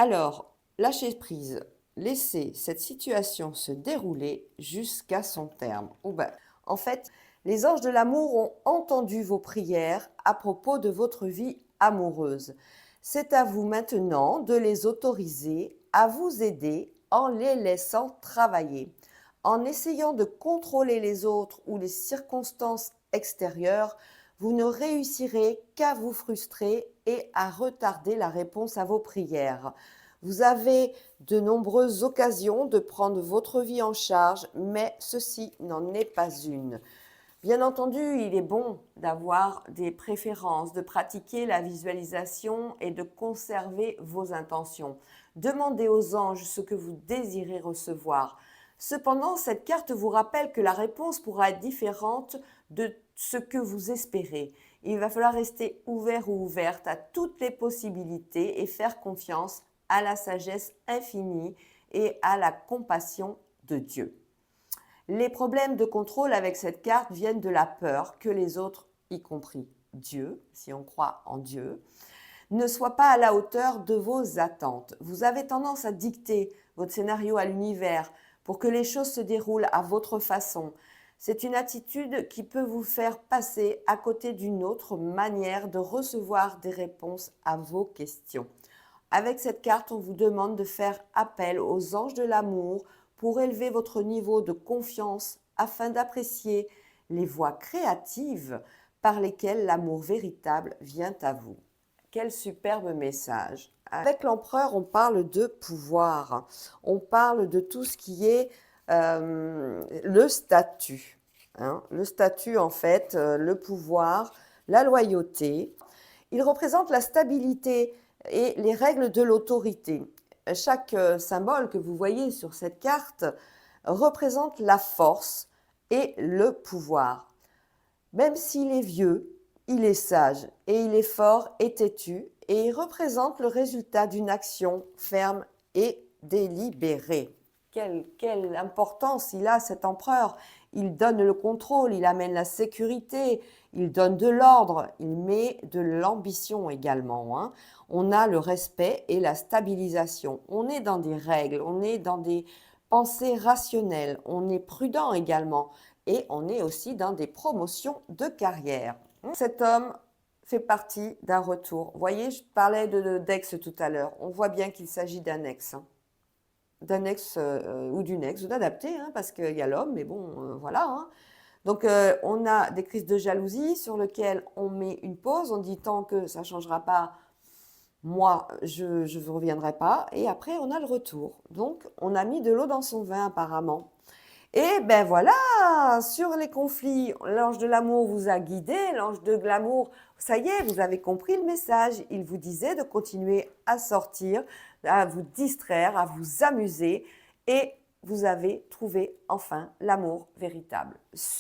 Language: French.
Alors, lâchez prise, laissez cette situation se dérouler jusqu'à son terme. En fait, les anges de l'amour ont entendu vos prières à propos de votre vie amoureuse. C'est à vous maintenant de les autoriser à vous aider en les laissant travailler. En essayant de contrôler les autres ou les circonstances extérieures, vous ne réussirez qu'à vous frustrer et à retarder la réponse à vos prières. Vous avez de nombreuses occasions de prendre votre vie en charge, mais ceci n'en est pas une. Bien entendu, il est bon d'avoir des préférences, de pratiquer la visualisation et de conserver vos intentions. Demandez aux anges ce que vous désirez recevoir. Cependant, cette carte vous rappelle que la réponse pourra être différente de ce que vous espérez. Il va falloir rester ouvert ou ouverte à toutes les possibilités et faire confiance à la sagesse infinie et à la compassion de Dieu. Les problèmes de contrôle avec cette carte viennent de la peur que les autres, y compris Dieu, si on croit en Dieu, ne soient pas à la hauteur de vos attentes. Vous avez tendance à dicter votre scénario à l'univers pour que les choses se déroulent à votre façon. C'est une attitude qui peut vous faire passer à côté d'une autre manière de recevoir des réponses à vos questions. Avec cette carte, on vous demande de faire appel aux anges de l'amour pour élever votre niveau de confiance afin d'apprécier les voies créatives par lesquelles l'amour véritable vient à vous. Quel superbe message! Avec l'empereur, on parle de pouvoir, on parle de tout ce qui est le statut. Le statut, en fait, le pouvoir, la loyauté. Il représente la stabilité et les règles de l'autorité. Chaque symbole que vous voyez sur cette carte représente la force et le pouvoir. Même s'il est vieux, il est sage et il est fort et têtu et il représente le résultat d'une action ferme et délibérée. Quelle importance il a, cet empereur! Il donne le contrôle, il amène la sécurité, il donne de l'ordre, il met de l'ambition également. On a le respect et la stabilisation. On est dans des règles, on est dans des pensées rationnelles, on est prudent également et on est aussi dans des promotions de carrière. Cet homme fait partie d'un retour. Vous voyez, je parlais d'ex tout à l'heure. On voit bien qu'il s'agit d'un ex. D'un ex ou d'une ex, ou d'adapté, parce qu'il y a l'homme, mais bon, voilà. Donc, on a des crises de jalousie sur lesquelles on met une pause. On dit tant que ça ne changera pas, moi, je ne reviendrai pas. Et après, on a le retour. Donc, on a mis de l'eau dans son vin, apparemment. Et ben voilà, sur les conflits, l'ange de l'amour vous a guidé, l'ange de l'amour, ça y est, vous avez compris le message. Il vous disait de continuer à sortir, à vous distraire, à vous amuser et vous avez trouvé enfin l'amour véritable.